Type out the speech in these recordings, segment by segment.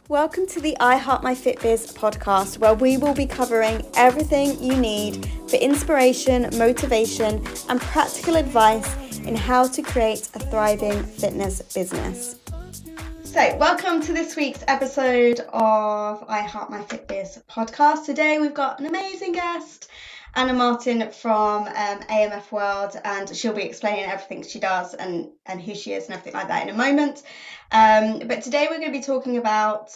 Welcome to the I Heart My Fitbiz podcast, where we will be covering everything you need for inspiration, motivation, and practical advice in how to create a thriving fitness business. So, welcome to this week's episode of I Heart My Fitbiz podcast. Today we've got an amazing guest, Anna Martin from AMF.world, and she'll be explaining everything she does and who she is and everything like that in a moment. But today we're going to be talking about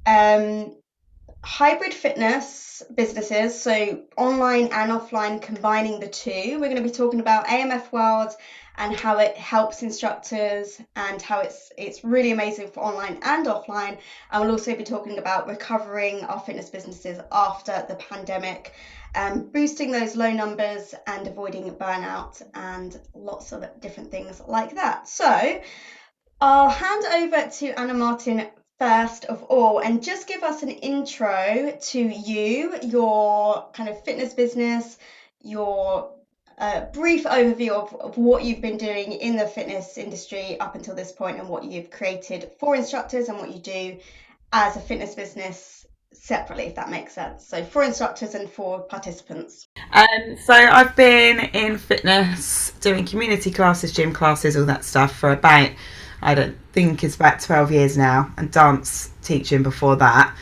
hybrid fitness businesses, so online and offline, combining the two. We're going to be talking about AMF.world and how it helps instructors and how it's really amazing for online and offline. And we'll also be talking about recovering our fitness businesses after the pandemic, boosting those low numbers and avoiding burnout and lots of different things like that. So I'll hand over to Anna Martin first of all, and just give us an intro to you, your kind of fitness business, your brief overview of what you've been doing in the fitness industry up until this point, and what you've created for instructors and what you do as a fitness business separately, if that makes sense. So for instructors and for participants. So I've been in fitness, doing community classes, gym classes, all that stuff for about, I don't think it's about 12 years now, and dance teaching before that.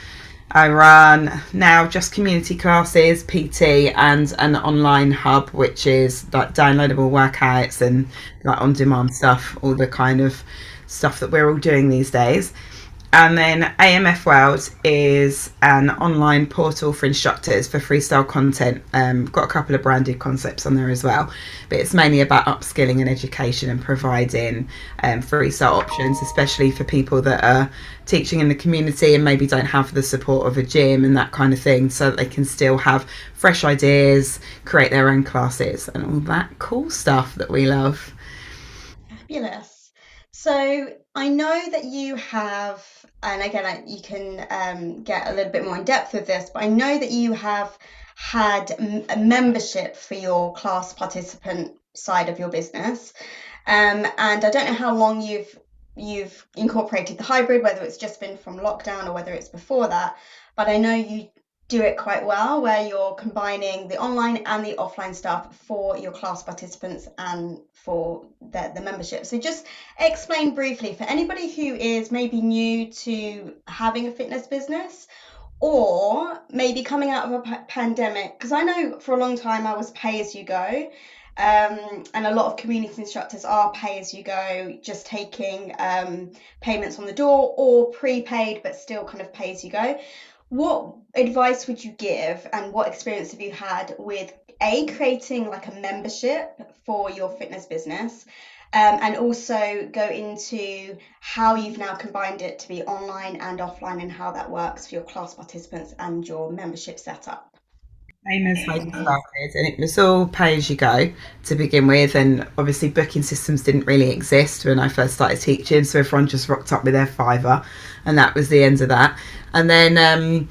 I run now just community classes, PT, and an online hub, which is like downloadable workouts and like on-demand stuff, all the kind of stuff that we're all doing these days. And then AMF.world is an online portal for instructors for freestyle content. Got a couple of branded concepts on there as well, but it's mainly about upskilling and education and providing freestyle options, especially for people that are teaching in the community and maybe don't have the support of a gym and that kind of thing, so that they can still have fresh ideas, create their own classes and all that cool stuff that we love. Fabulous. So I know that you have, and again, you can get a little bit more in depth with this, but I know that you have had a membership for your class participant side of your business. And I don't know how long you've incorporated the hybrid, whether it's just been from lockdown or whether it's before that, but I know you do it quite well, where you're combining the online and the offline stuff for your class participants and for the membership. So just explain briefly for anybody who is maybe new to having a fitness business, or maybe coming out of a pandemic, because I know for a long time I was pay as you go. And a lot of community instructors are pay as you go, just taking payments on the door, or prepaid but still kind of pay as you go. What advice would you give, and what experience have you had with creating like a membership for your fitness business, and also go into how you've now combined it to be online and offline, and how that works for your class participants and your membership setup? Same as how you started, and it was all pay as you go to begin with, and obviously booking systems didn't really exist when I first started teaching, so everyone just rocked up with their fiver and that was the end of that. And then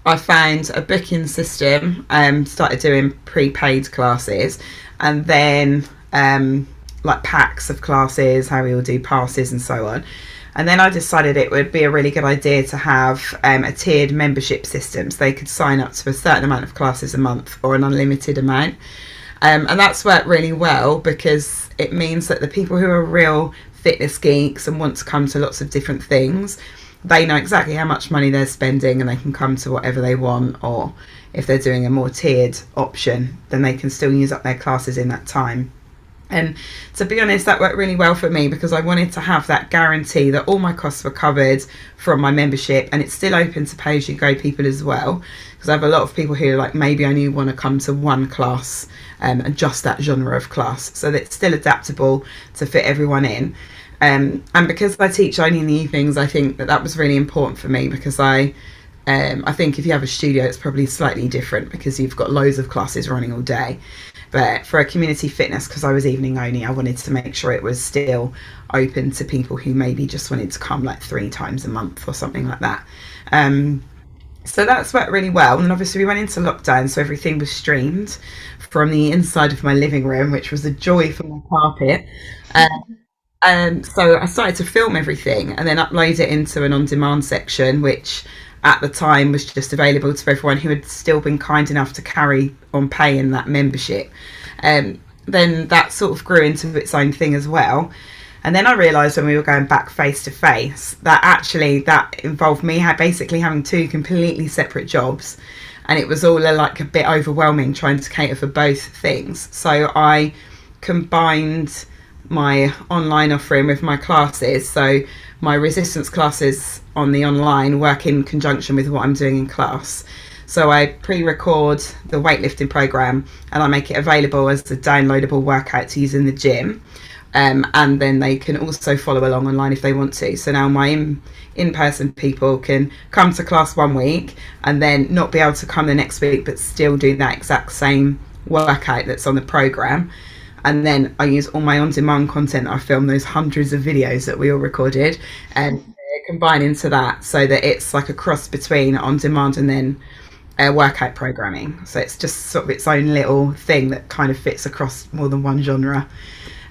I found a booking system, started doing prepaid classes, and then like packs of classes, how we all do passes and so on. And then I decided it would be a really good idea to have a tiered membership system, so they could sign up to a certain amount of classes a month or an unlimited amount. And that's worked really well, because it means that the people who are real fitness geeks and want to come to lots of different things, they know exactly how much money they're spending and they can come to whatever they want. Or if they're doing a more tiered option, then they can still use up their classes in that time. And to be honest, that worked really well for me, because I wanted to have that guarantee that all my costs were covered from my membership, and it's still open to pay as you go people as well, because I have a lot of people who like maybe only want to come to one class and just that genre of class, so that it's still adaptable to fit everyone in. And because I teach only in the evenings, I think that was really important for me, because I think if you have a studio, it's probably slightly different because you've got loads of classes running all day. But for a community fitness, because I was evening only, I wanted to make sure it was still open to people who maybe just wanted to come like 3 times a month or something like that. So that's worked really well. And obviously we went into lockdown, so everything was streamed from the inside of my living room, which was a joy for my carpet. So I started to film everything and then upload it into an on-demand section, which at the time was just available to everyone who had still been kind enough to carry on paying that membership. Um, then that sort of grew into its own thing as well. And then I realised when we were going back face to face that actually that involved me basically having two completely separate jobs, and it was all like a bit overwhelming trying to cater for both things. So I combined my online offering with my classes. So my resistance classes on the online work in conjunction with what I'm doing in class. So I pre-record the weightlifting program and I make it available as a downloadable workout to use in the gym. And then they can also follow along online if they want to. So now my in-person people can come to class one week and then not be able to come the next week, but still do that exact same workout that's on the program. And then I use all my on-demand content. I film those hundreds of videos that we all recorded and combine into that so that it's like a cross between on-demand and then workout programming. So it's just sort of its own little thing that kind of fits across more than one genre.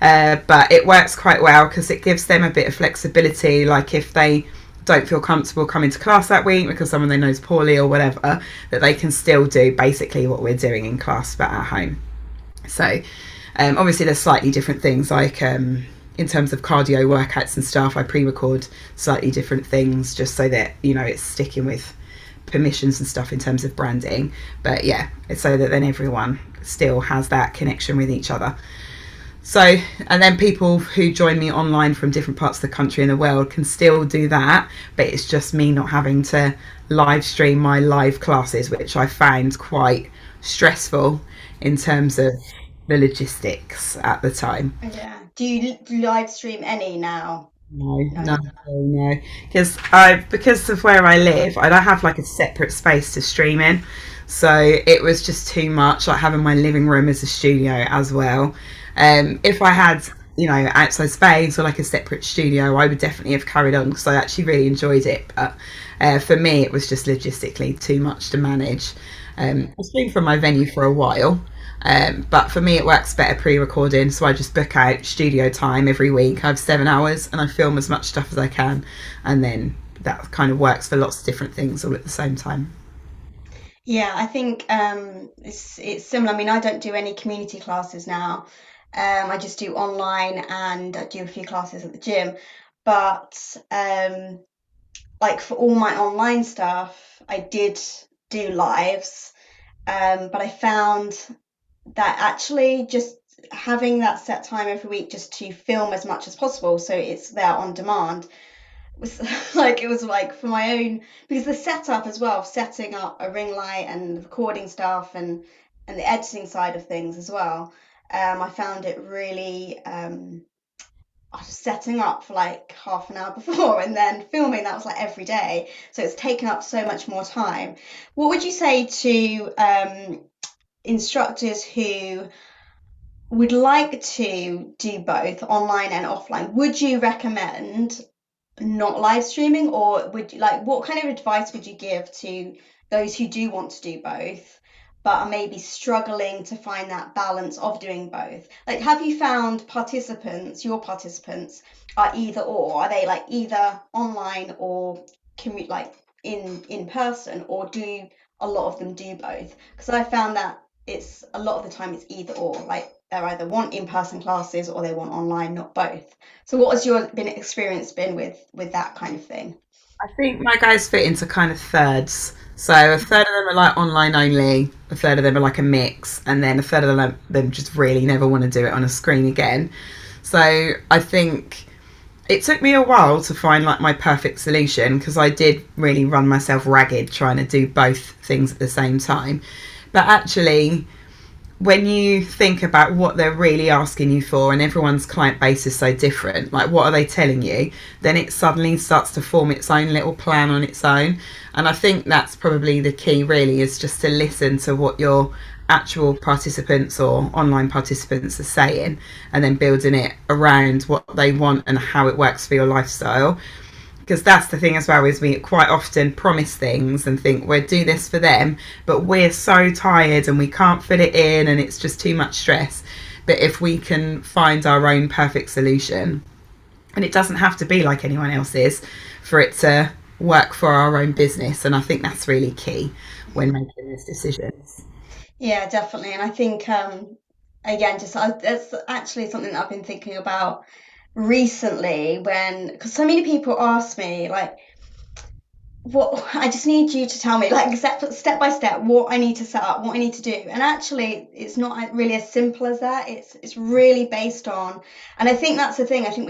But it works quite well because it gives them a bit of flexibility. Like if they don't feel comfortable coming to class that week because someone they know is poorly or whatever, that they can still do basically what we're doing in class but at home. So obviously there's slightly different things like in terms of cardio workouts and stuff, I pre-record slightly different things just so that, you know, it's sticking with permissions and stuff in terms of branding. But yeah, it's so that then everyone still has that connection with each other. So, and then people who join me online from different parts of the country and the world can still do that, but it's just me not having to live stream my live classes, which I found quite stressful in terms of the logistics at the time. Yeah. Do you live stream any now? No, no, No. no, because of where I live, I don't have like a separate space to stream in, so it was just too much. Like having my living room as a studio as well. If I had, you know, outside space or like a separate studio, I would definitely have carried on because I actually really enjoyed it. But for me, it was just logistically too much to manage. I streamed from my venue for a while. But for me, it works better pre-recording, so I just book out studio time every week. I have 7 hours, and I film as much stuff as I can, and then that kind of works for lots of different things all at the same time. Yeah, I think it's similar. I mean, I don't do any community classes now. I just do online and I do a few classes at the gym. But like for all my online stuff, I did do lives. But I found that actually just having that set time every week just to film as much as possible, so it's there on demand, was like it was like for my own, because the setup as well, setting up a ring light and recording stuff and the editing side of things as well. I found it really I was setting up for like half an hour before and then filming that was like every day, so it's taken up so much more time. What would you say to instructors who would like to do both online and offline? Would you recommend not live streaming, or would you like, what kind of advice would you give to those who do want to do both but are maybe struggling to find that balance of doing both? Like, have you found your participants are either or? Are they like either online or commute like in person, or do a lot of them do both? Because I found that it's a lot of the time it's either or, like they either want in-person classes or they want online, not both. So what has your been experience been with that kind of thing? I think my guys fit into kind of thirds. So a third of them are like online only, a third of them are like a mix, and then a third of them just really never want to do it on a screen again. So I think it took me a while to find like my perfect solution because I did really run myself ragged trying to do both things at the same time. But actually, when you think about what they're really asking you for, and everyone's client base is so different, like what are they telling you, then it suddenly starts to form its own little plan on its own. And I think that's probably the key, really, is just to listen to what your actual participants or online participants are saying, and then building it around what they want and how it works for your lifestyle. Because that's the thing as well, is we quite often promise things and think we'll do this for them, but we're so tired and we can't fit it in and it's just too much stress. But if we can find our own perfect solution, and it doesn't have to be like anyone else's for it to work for our own business. And I think that's really key when making these decisions. Yeah, definitely. And I think, again, that's actually something that I've been thinking about recently because so many people ask me, like, what I just need you to tell me, like, step by step, what I need to set up, what I need to do. And actually, it's not really as simple as that. It's really based on, and I think that's the thing. I think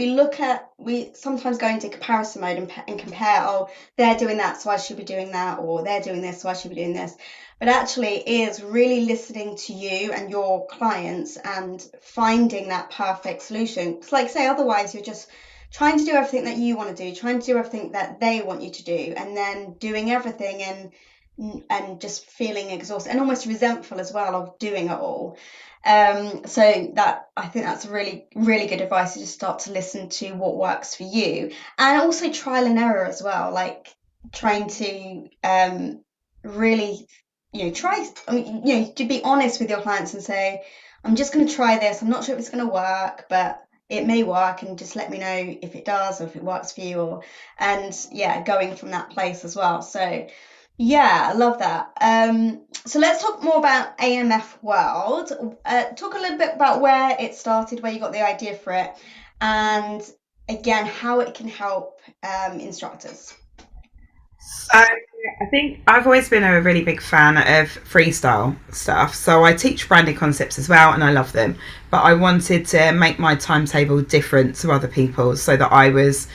we sometimes go into comparison mode and compare. Oh, they're doing that, so I should be doing that, or they're doing this, so I should be doing this. But actually, it is really listening to you and your clients and finding that perfect solution. Because, like, say, otherwise you're just trying to do everything that you want to do, trying to do everything that they want you to do, and then doing everything and just feeling exhausted and almost resentful as well of doing it all. So that I think that's really, really good advice to just start to listen to what works for you, and also trial and error as well, like trying to really, try, I mean, to be honest with your clients and say, I'm just going to try this. I'm not sure if it's going to work, but it may work, and just let me know if it does or if it works for you, or and yeah, going from that place as well. So yeah, I love that. So let's talk more about AMF World. Talk a little bit about where it started, where you got the idea for it, and again how it can help instructors. So I think I've always been a really big fan of freestyle stuff. So I teach branding concepts as well, and I love them. But I wanted to make my timetable different to other people's, so that I was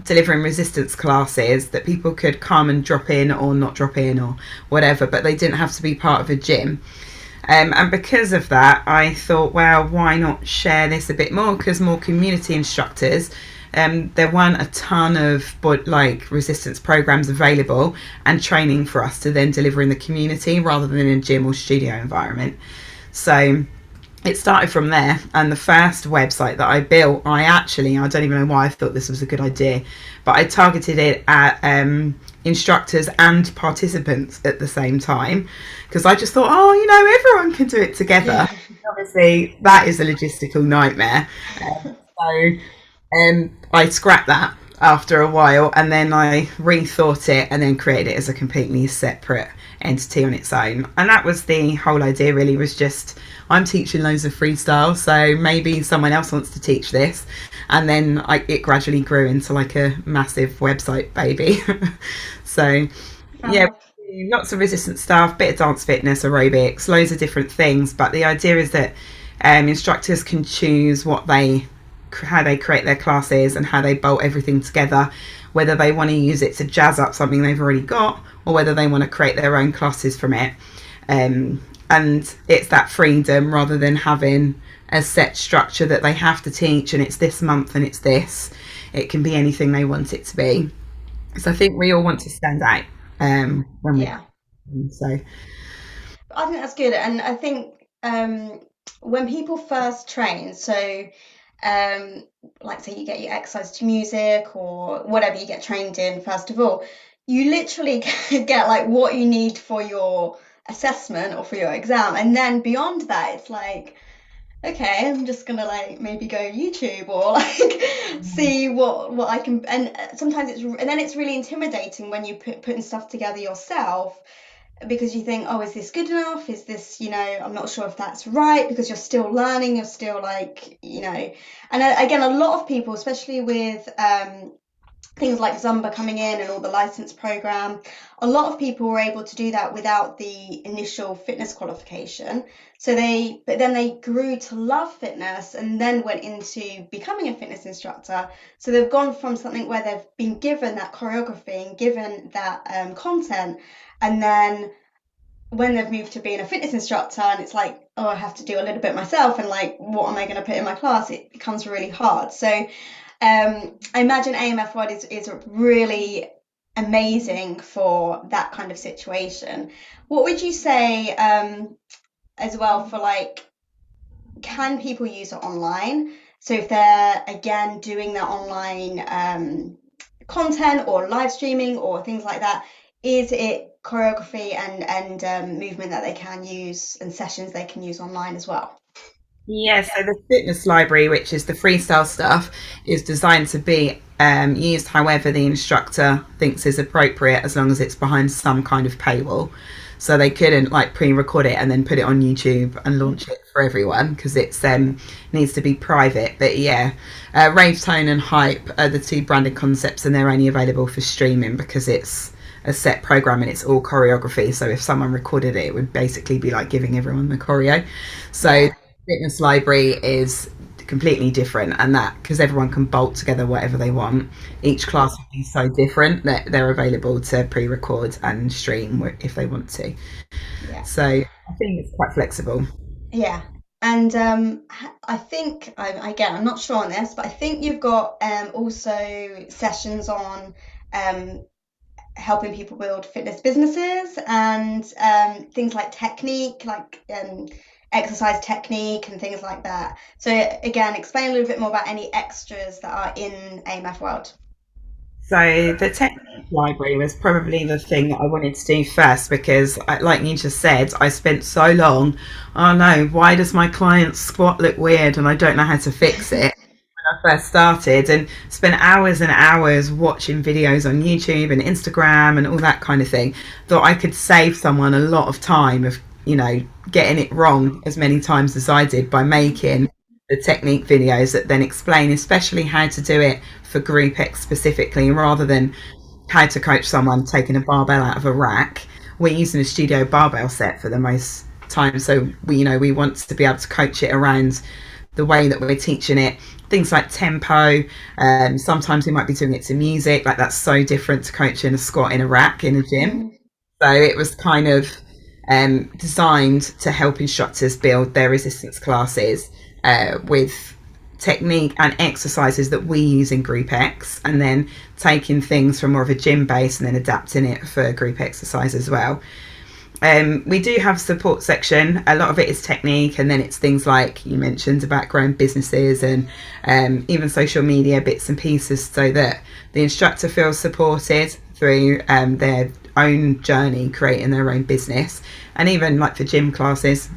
delivering resistance classes that people could come and drop in or not drop in or whatever, but they didn't have to be part of a gym. And because of that, I thought, well, why not share this a bit more? Because more community instructors, there weren't a ton of like resistance programs available and training for us to then deliver in the community rather than in a gym or studio environment. So it started from there. And the first website that I built, I don't even know why I thought this was a good idea, but I targeted it at instructors and participants at the same time, because I just thought, oh, everyone can do it together. Yeah. Obviously that is a logistical nightmare. So I scrapped that after a while, and then I rethought it and then created it as a completely separate entity on its own. And that was the whole idea, really, was just, I'm teaching loads of freestyle, so maybe someone else wants to teach this. And then it gradually grew into like a massive website baby. So yeah, Fab. lots of resistance stuff, bit of dance fitness, aerobics, loads of different things. But the idea is that instructors can choose how they create their classes and how they bolt everything together, whether they want to use it to jazz up something they've already got or whether they want to create their own classes from it. And it's that freedom rather than having a set structure that they have to teach and it's this month and it's this. It can be anything they want it to be. So I think we all want to stand out when we Yeah. so I think that's good, and I think when people first train, so um, like say you get your exercise to music or whatever you get trained in, first of all, you literally get like what you need for your assessment or for your exam, and then beyond that, it's like, okay, I'm just gonna like maybe go YouTube or like see what I can, and sometimes and then it's really intimidating when you putting stuff together yourself, because you think, oh, is this good enough? Is this, I'm not sure if that's right, because you're still learning, you're still like, and again, a lot of people, especially with things like Zumba coming in and all the license program, a lot of people were able to do that without the initial fitness qualification. But then they grew to love fitness and then went into becoming a fitness instructor. So they've gone from something where they've been given that choreography and given that content, and then when they've moved to being a fitness instructor and it's like, oh, I have to do a little bit myself, and like, what am I going to put in my class? It becomes really hard. So I imagine AMF.world is really amazing for that kind of situation. What would you say as well for like, can people use it online? So if they're again doing their online content or live streaming or things like that, is it choreography and movement that they can use and sessions they can use online as well? Yeah, so the fitness library, which is the freestyle stuff, is designed to be used however the instructor thinks is appropriate, as long as it's behind some kind of paywall. So they couldn't like pre-record it and then put it on YouTube and launch it for everyone because it's needs to be private. But yeah, Rave Tone and Hype are the two branded concepts, and they're only available for streaming because it's a set program and it's all choreography. So if someone recorded it, it would basically be like giving everyone the choreo. So Yeah, fitness library is completely different, and that because everyone can bolt together whatever they want, each class would be so different that they're available to pre-record and stream if they want to. yeah, So I think it's quite flexible. yeah. And I think, again, I'm not sure on this, but I think you've got also sessions on um, helping people build fitness businesses and things like technique, like exercise technique and things like that. So again, explain a little bit more about any extras that are in AMF World. So the technique library was probably the thing that I wanted to do first because, like you just said, I spent so long. Oh no, why does my client's squat look weird and I don't know how to fix it? I first started, and spent hours and hours watching videos on YouTube and Instagram and all that kind of thing. Thought I could save someone a lot of time of, getting it wrong as many times as I did by making the technique videos that then explain especially how to do it for group X specifically, rather than how to coach someone taking a barbell out of a rack. We're using a studio barbell set for the most time, so we want to be able to coach it around the way that we're teaching it. Things like tempo. Sometimes we might be doing it to music. Like that's so different to coaching a squat in a rack in a gym. Mm, So it was kind of designed to help instructors build their resistance classes with technique and exercises that we use in Group X, and then taking things from more of a gym base and then adapting it for Group exercise as well. We do have a support section. A lot of it is technique, and then it's things like you mentioned about growing businesses and even social media bits and pieces, so that the instructor feels supported through their own journey creating their own business. And even like for gym classes,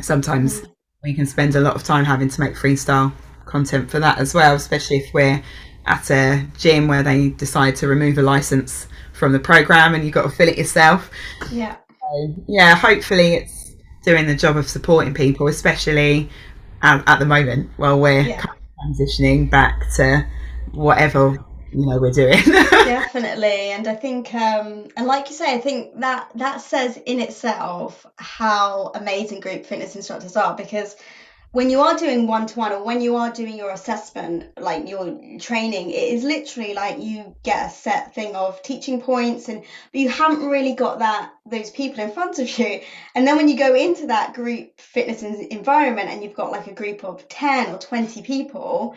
sometimes mm, we can spend a lot of time having to make freestyle content for that as well, especially if we're at a gym where they decide to remove a license from the program and you've got to fill it yourself. yeah, So, yeah, hopefully it's doing the job of supporting people, especially at the moment while we're yeah. kind of transitioning back to whatever we're doing. Definitely, and I think, and like you say, I think that that says in itself how amazing group fitness instructors are, because when you are doing one-to-one or when you are doing your assessment, like your training, it is literally like you get a set thing of teaching points, and but you haven't really got those people in front of you. And then when you go into that group fitness environment and you've got like a group of 10 or 20 people,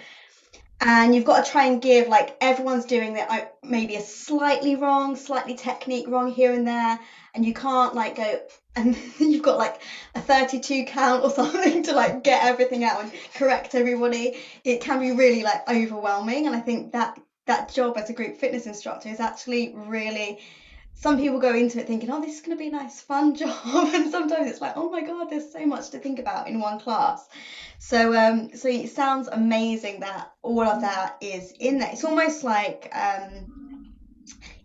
and you've got to try and give, like, everyone's doing that, maybe a slightly wrong, slightly technique wrong here and there, and you can't like go and you've got like a 32 count or something to like get everything out and correct everybody. It can be really like overwhelming, and I think that that job as a group fitness instructor is actually really, some people go into it thinking, oh, this is going to be a nice fun job, and sometimes it's like, oh my god, there's so much to think about in one class. So it sounds amazing that all of that is in there. It's almost like,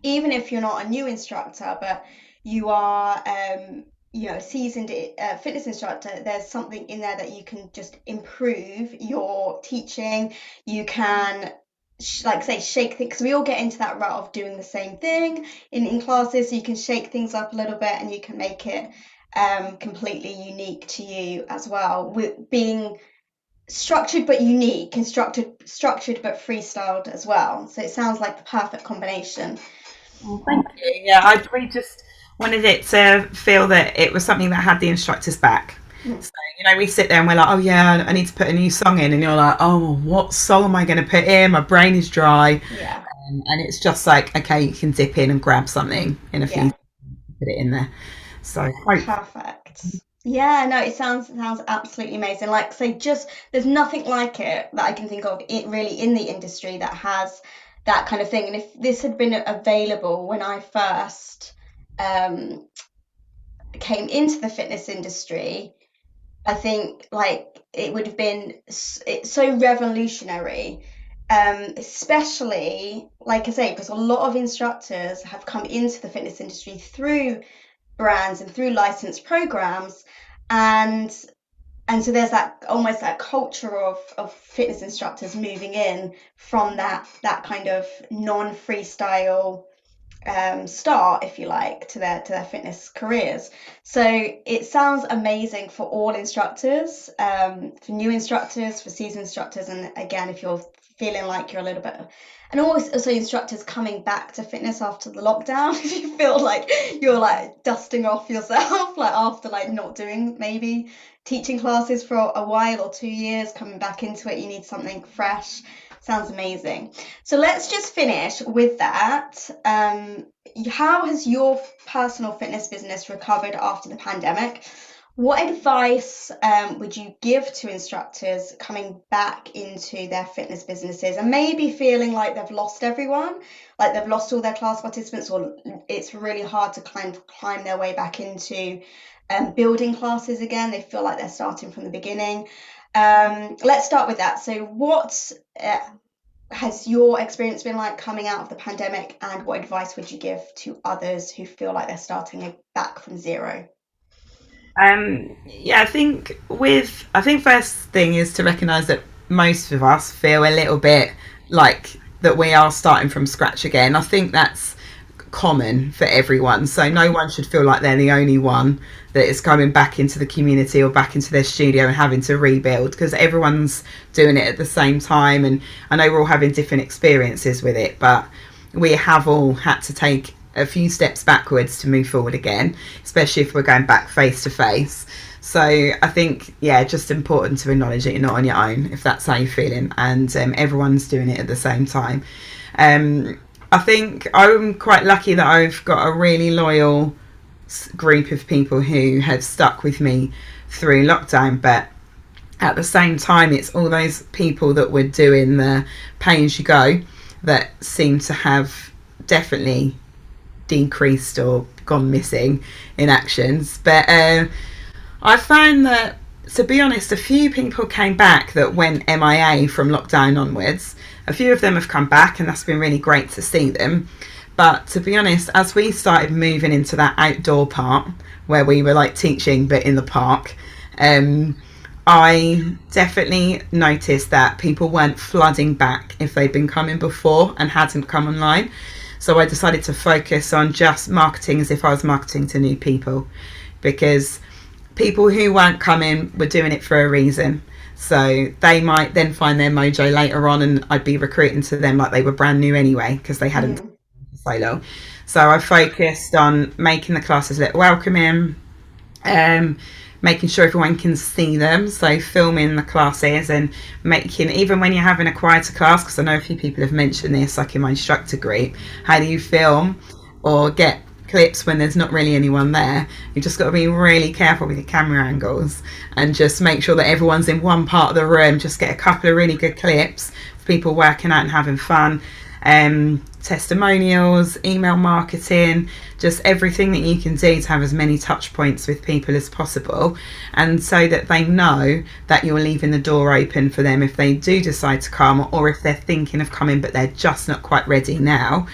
even if you're not a new instructor, but you are, a seasoned fitness instructor, there's something in there that you can just improve your teaching. You can, like say, shake things, because we all get into that rut of doing the same thing in classes. So you can shake things up a little bit and you can make it completely unique to you as well, with being structured but unique, and structured but freestyled as well. So it sounds like the perfect combination. Well, thank you. Yeah, we just wanted it to feel that it was something that had the instructors back. Mm, So, we sit there and we're like, oh, yeah, I need to put a new song in. And you're like, oh, what song am I going to put in? My brain is dry. yeah, And it's just like, okay, you can dip in and grab something in a few, yeah, put it in there. So, hope. perfect. Yeah, no, it sounds absolutely amazing. Like say, just there's nothing like it that I can think of it really in the industry that has that kind of thing. And if this had been available when I first um, came into the fitness industry, I think like it would have been it's so revolutionary, especially like I say, because a lot of instructors have come into the fitness industry through brands and through licensed programs, and so there's that almost that culture of fitness instructors moving in from that kind of non-freestyle start, if you like, to their fitness careers. So it sounds amazing for all instructors, for new instructors, for seasoned instructors, and again, if you're feeling like you're a little bit, and also instructors coming back to fitness after the lockdown, if you feel like you're like dusting off yourself, like after like not doing maybe teaching classes for a while or 2 years, coming back into it, you need something fresh. Sounds amazing. So let's just finish with that. How has your personal fitness business recovered after the pandemic? What advice would you give to instructors coming back into their fitness businesses and maybe feeling like they've lost everyone, like they've lost all their class participants, or it's really hard to climb their way back into building classes again? They feel like they're starting from the beginning. Let's start with that. So, what has your experience been like coming out of the pandemic, and what advice would you give to others who feel like they're starting back from zero? Yeah, I think first thing is to recognise that most of us feel a little bit like that we are starting from scratch again. I think that's common for everyone, so no one should feel like they're the only one that is coming back into the community or back into their studio and having to rebuild, because everyone's doing it at the same time. And I know we're all having different experiences with it, but we have all had to take a few steps backwards to move forward again, especially if we're going back face to face. So I think, yeah, just important to acknowledge that you're not on your own if that's how you're feeling, and everyone's doing it at the same time. I think I'm quite lucky that I've got a really loyal group of people who have stuck with me through lockdown, but at the same time, it's all those people that were doing the pay as you go that seem to have definitely decreased or gone missing in actions. But I found that, to be honest, a few people came back that went MIA from lockdown onwards. A few of them have come back, and that's been really great to see them. But to be honest, as we started moving into that outdoor part where we were like teaching but in the park, I definitely noticed that people weren't flooding back if they'd been coming before and hadn't come online. So I decided to focus on just marketing as if I was marketing to new people, because people who weren't coming were doing it for a reason. So they might then find their mojo later on, and I'd be recruiting to them like they were brand new anyway because they hadn't Mm. so long. So I focused on making the classes look welcoming, making sure everyone can see them. So filming the classes and making, even when you're having a quieter class, because I know a few people have mentioned this, like in my instructor group, how do you film or get clips when there's not really anyone there? You just got to be really careful with your camera angles and just make sure that everyone's in one part of the room. Just get a couple of really good clips of people working out and having fun. Testimonials, email marketing, just everything that you can do to have as many touch points with people as possible, and so that they know that you're leaving the door open for them if they do decide to come, or if they're thinking of coming but they're just not quite ready now.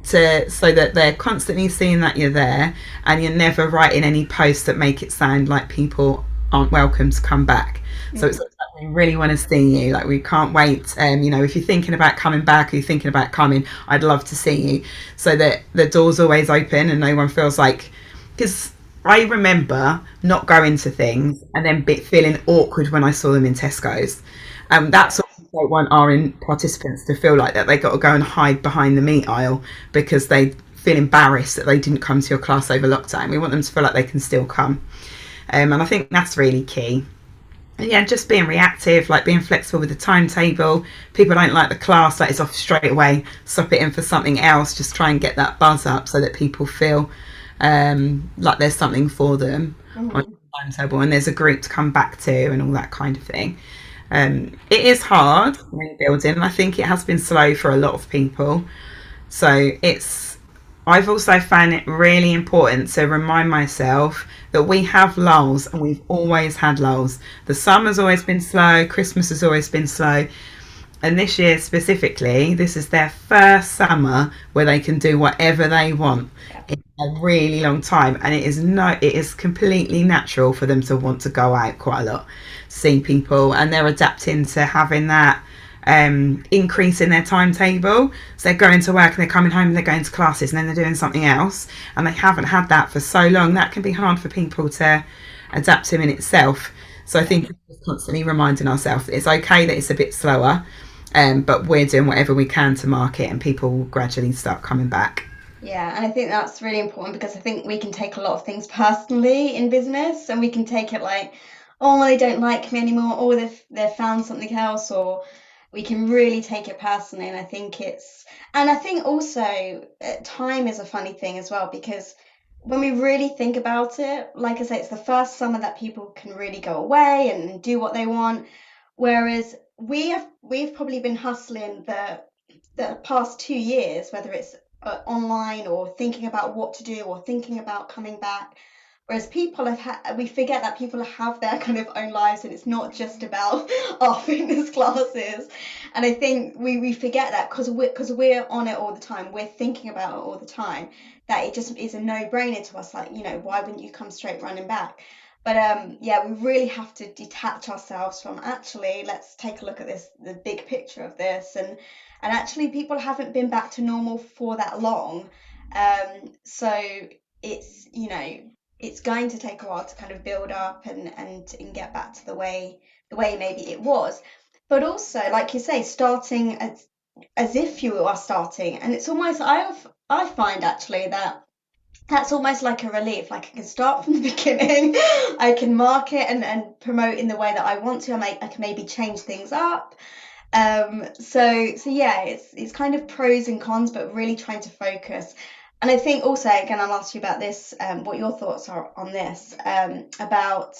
So that they're constantly seeing that you're there, and you're never writing any posts that make it sound like people aren't welcome to come back. So it's like, we really want to see you, like we can't wait. If you're thinking about coming back or you're thinking about coming, I'd love to see you, so that the door's always open and no one feels like, because I remember not going to things and then feeling awkward when I saw them in Tesco's. That's what we don't want our participants to feel, like that they got to go and hide behind the meat aisle because they feel embarrassed that they didn't come to your class over lockdown. We want them to feel like they can still come. And I think that's really key. Yeah, just being reactive, like being flexible with the timetable. People don't like the class, that is off straight away, swap it in for something else. Just try and get that buzz up so that people feel like there's something for them on Mm. the timetable, and there's a group to come back to and all that kind of thing. It is hard rebuilding, and I think it has been slow for a lot of people. So it's I've also found it really important to remind myself that we have lulls, and we've always had lulls. The summer's always been slow, Christmas has always been slow, and this year specifically, this is their first summer where they can do whatever they want in a really long time, and it is completely natural for them to want to go out quite a lot, see people, and they're adapting to having that increase in their timetable. So they're going to work and they're coming home and they're going to classes and then they're doing something else, and they haven't had that for so long. That can be hard for people to adapt to in itself. So I think it's constantly reminding ourselves that it's okay that it's a bit slower, but we're doing whatever we can to market, and people will gradually start coming back. Yeah, and I think that's really important because I think we can take a lot of things personally in business, and we can take it like, oh, well, they don't like me anymore, or they've found something else, or we can really take it personally. And I think also time is a funny thing as well, because when we really think about it, like I say, it's the first summer that people can really go away and do what they want, whereas we've probably been hustling the past 2 years, whether it's online or thinking about what to do or thinking about coming back. Whereas we forget that people have their kind of own lives, and it's not just about our fitness classes. And I think we forget that because we're on it all the time, we're thinking about it all the time, that it just is a no-brainer to us. Like, why wouldn't you come straight running back? But yeah, we really have to detach ourselves from, actually, let's take a look at the big picture of this, and actually people haven't been back to normal for that long. So it's going to take a while to kind of build up and get back to the way maybe it was. But also, like you say, starting as if you are starting, and it's almost, I find actually that that's almost like a relief. Like, I can start from the beginning, I can market and promote in the way that I want to. I can maybe change things up. So yeah, it's kind of pros and cons, but really trying to focus. And I think also, again, I'll ask you about this, what your thoughts are on this, about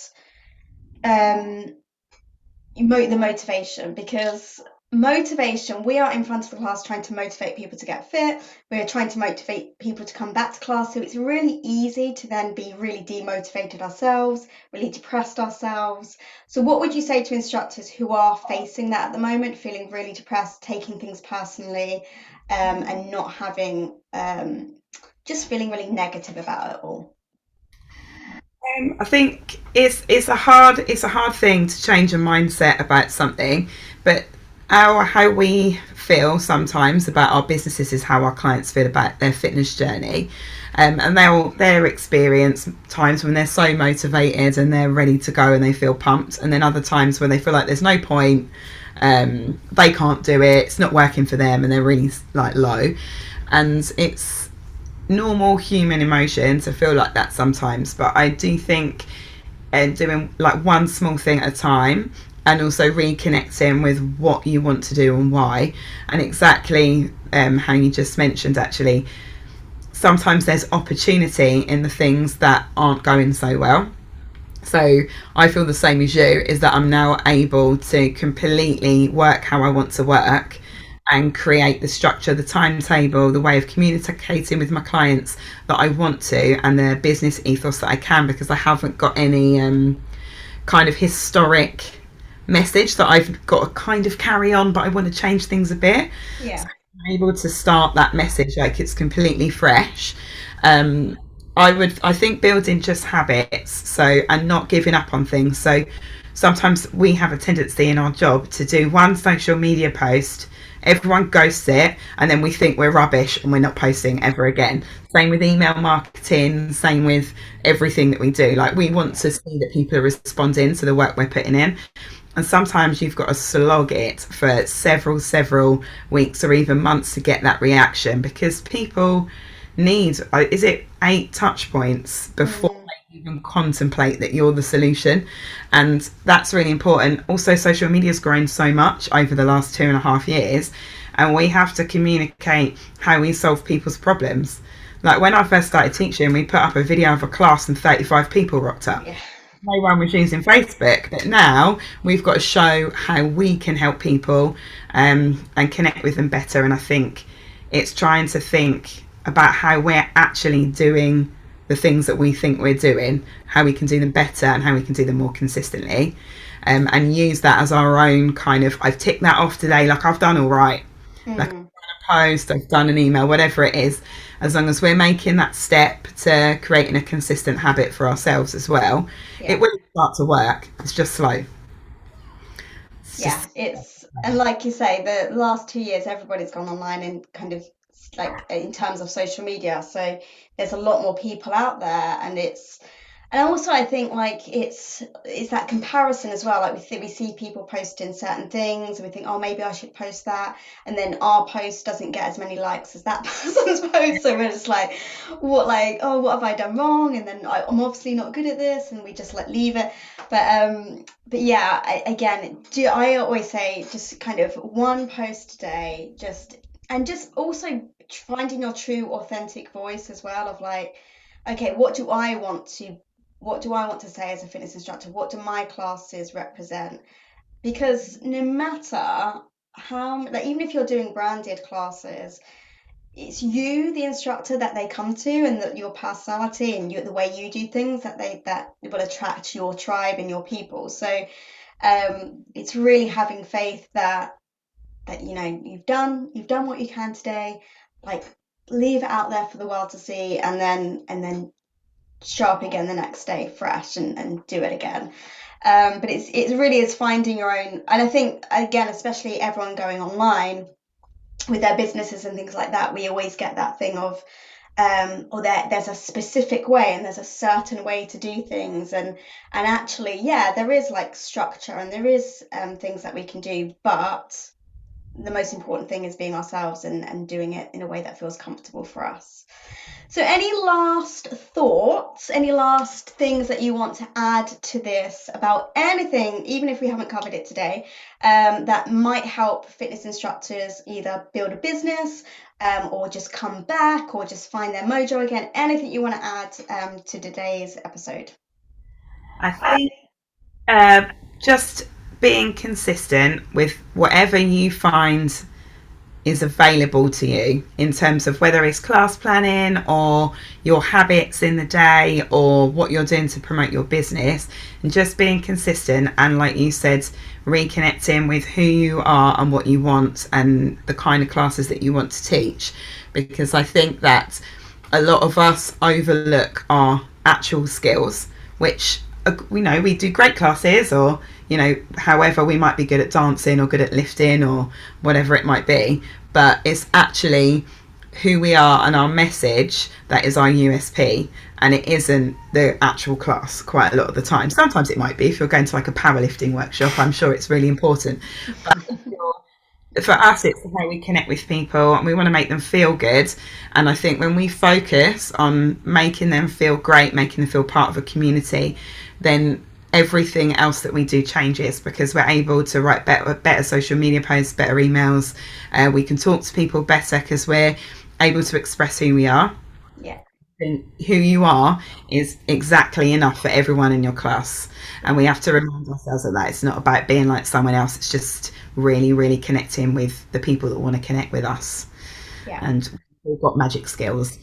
um, the motivation, because motivation, we are in front of the class trying to motivate people to get fit, we're trying to motivate people to come back to class, so it's really easy to then be really demotivated ourselves, really depressed ourselves. So what would you say to instructors who are facing that at the moment, feeling really depressed, taking things personally, and not having, just feeling really negative about it all? I think it's a hard thing to change a mindset about something, but how we feel sometimes about our businesses is how our clients feel about their fitness journey, and they'll experience times when they're so motivated and they're ready to go and they feel pumped, and then other times when they feel like there's no point, they can't do it, it's not working for them, and they're really like low, and it's normal human emotion to feel like that sometimes. But I do think doing like one small thing at a time, and also reconnecting with what you want to do and why, and exactly how you just mentioned, actually sometimes there's opportunity in the things that aren't going so well. So I feel the same as you, is that I'm now able to completely work how I want to work and create the structure, the timetable, the way of communicating with my clients that I want to, and the business ethos that I can, because I haven't got any kind of historic message that I've got to kind of carry on, but I want to change things a bit. Yeah. So I'm able to start that message like it's completely fresh. Um, I think building just habits, so, and not giving up on things. So sometimes we have a tendency in our job to do one social media post, everyone ghosts it, and then we think we're rubbish and we're not posting ever again. Same with email marketing, same with everything that we do. Like, we want to see that people are responding to the work we're putting in, and sometimes you've got to slog it for several weeks or even months to get that reaction, because people need, is it 8 touch points before Mm. they even contemplate that you're the solution? And that's really important. Also, social media's grown so much over the last 2.5 years, and we have to communicate how we solve people's problems. Like, when I first started teaching, we put up a video of a class and 35 people rocked up. Yeah. No one was using Facebook, but now we've got to show how we can help people, and connect with them better. And I think it's trying to think about how we're actually doing the things that we think we're doing, how we can do them better and how we can do them more consistently. And use that as our own kind of, I've ticked that off today, like I've done all right. Like I've Mm, done a post, I've done an email, whatever it is, as long as we're making that step to creating a consistent habit for ourselves as well, it yeah. will start to work. It's just slow. It's Yeah, just it's and like you say, the last 2 years everybody's gone online and kind of like in terms of social media. So there's a lot more people out there, and it's and also I think like it's that comparison as well. Like we see people posting certain things, and we think, oh, maybe I should post that, and then our post doesn't get as many likes as that person's post. So we're just like, what have I done wrong? And then I'm obviously not good at this, and we just like leave it. But yeah, again, do I always say just kind of one post a day, just also finding your true authentic voice as well of like, okay, what do I want to say as a fitness instructor? What do my classes represent? Because no matter how, like, even if you're doing branded classes, it's you, the instructor, that they come to, and that your personality and the way you do things that will attract your tribe and your people. So it's really having faith that you've done what you can today, like leave it out there for the world to see, and then show up again the next day fresh and do it again. But it really is finding your own, and I think again, especially everyone going online with their businesses and things like that, we always get that thing of or there's a specific way and there's a certain way to do things, and actually, yeah, there is like structure and there is things that we can do, but the most important thing is being ourselves and doing it in a way that feels comfortable for us. So, any last thoughts, any last things that you want to add to this about anything, even if we haven't covered it today, that might help fitness instructors either build a business, or just come back or just find their mojo again? Anything you want to add to today's episode? I think just being consistent with whatever you find is available to you in terms of whether it's class planning or your habits in the day or what you're doing to promote your business, and just being consistent and, like you said, reconnecting with who you are and what you want and the kind of classes that you want to teach, because I think that a lot of us overlook our actual skills, which we know we do great classes, or however, we might be good at dancing or good at lifting or whatever it might be, but it's actually who we are and our message that is our USP, and it isn't the actual class quite a lot of the time. Sometimes it might be if you're going to like a powerlifting workshop, I'm sure it's really important, but for us it's how we connect with people and we want to make them feel good. And I think when we focus on making them feel great, making them feel part of a community, then everything else that we do changes, because we're able to write better social media posts, better emails, we can talk to people better because we're able to express who we are. Yeah, And who you are is exactly enough for everyone in your class, yeah, and we have to remind ourselves of that. It's not about being like someone else, it's just really, really connecting with the people that want to connect with us, yeah. and we've got magic skills.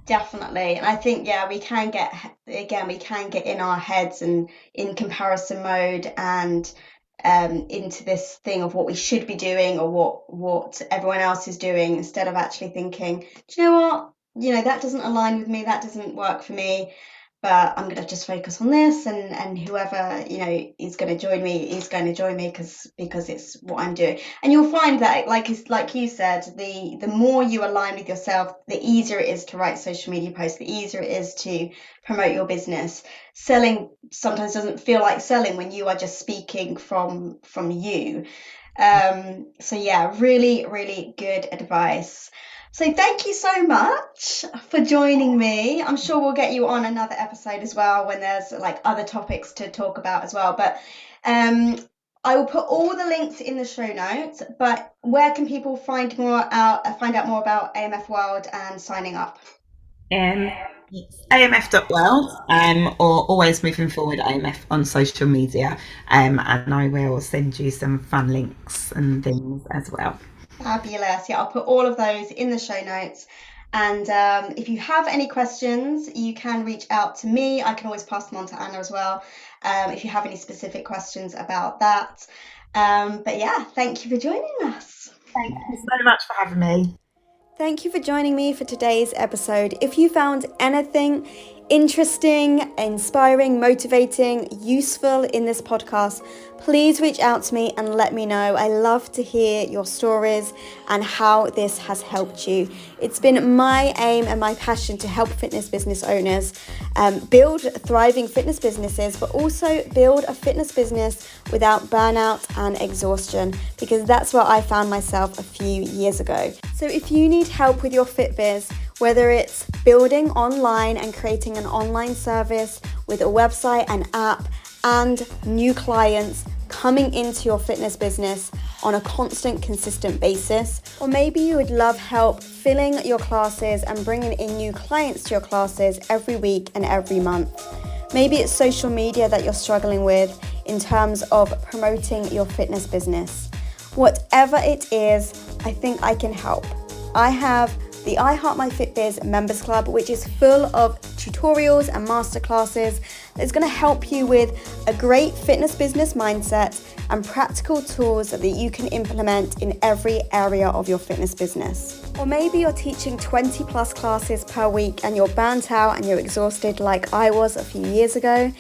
Definitely. And I think, yeah, we can get in our heads and in comparison mode, and into this thing of what we should be doing or what everyone else is doing, instead of actually thinking, do you know what? That doesn't align with me, that doesn't work for me, but I'm going to just focus on this, and whoever, is going to join me is going to join me because it's what I'm doing. And you'll find that, like you said, the more you align with yourself, the easier it is to write social media posts, the easier it is to promote your business. Selling sometimes doesn't feel like selling when you are just speaking from you. So yeah, really, really good advice. So thank you so much for joining me. I'm sure we'll get you on another episode as well when there's like other topics to talk about as well. But um, I will put all the links in the show notes. But where can people find out more about AMF World and signing up? It's AMF.world, or always moving forward AMF on social media, and I will send you some fun links and things as well. Fabulous. Yeah, I'll put all of those in the show notes. And if you have any questions, you can reach out to me. I can always pass them on to Anna as well, if you have any specific questions about that. But yeah, thank you for joining us. Thank you so much for having me. Thank you for joining me for today's episode. If you found anything interesting, inspiring, motivating, useful in this podcast, please reach out to me and let me know. I love to hear your stories and how this has helped you. It's been my aim and my passion to help fitness business owners build thriving fitness businesses, but also build a fitness business without burnout and exhaustion, because that's where I found myself a few years ago. So if you need help with your fit biz, whether it's building online and creating an online service with a website and app and new clients coming into your fitness business on a constant, consistent basis, or maybe you would love help filling your classes and bringing in new clients to your classes every week and every month. Maybe it's social media that you're struggling with in terms of promoting your fitness business. Whatever it is, I think I can help. I have the I Heart My Fit Biz Members Club, which is full of tutorials and masterclasses that's going to help you with a great fitness business mindset and practical tools that you can implement in every area of your fitness business. Or maybe you're teaching 20 plus classes per week and you're burnt out and you're exhausted like I was a few years ago,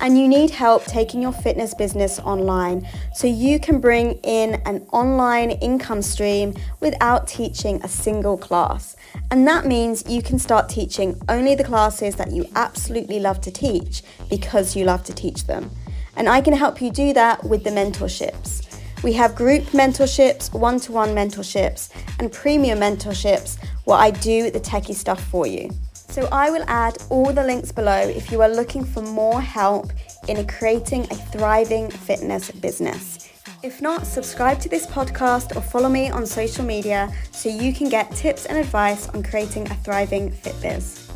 and you need help taking your fitness business online so you can bring in an online income stream without teaching a single class. And that means you can start teaching only the classes that you absolutely love to teach because you love to teach them. And I can help you do that with the mentorships. We have group mentorships, one-to-one mentorships, and premium mentorships where I do the techie stuff for you. So I will add all the links below if you are looking for more help in creating a thriving fitness business. If not, subscribe to this podcast or follow me on social media so you can get tips and advice on creating a thriving fit biz.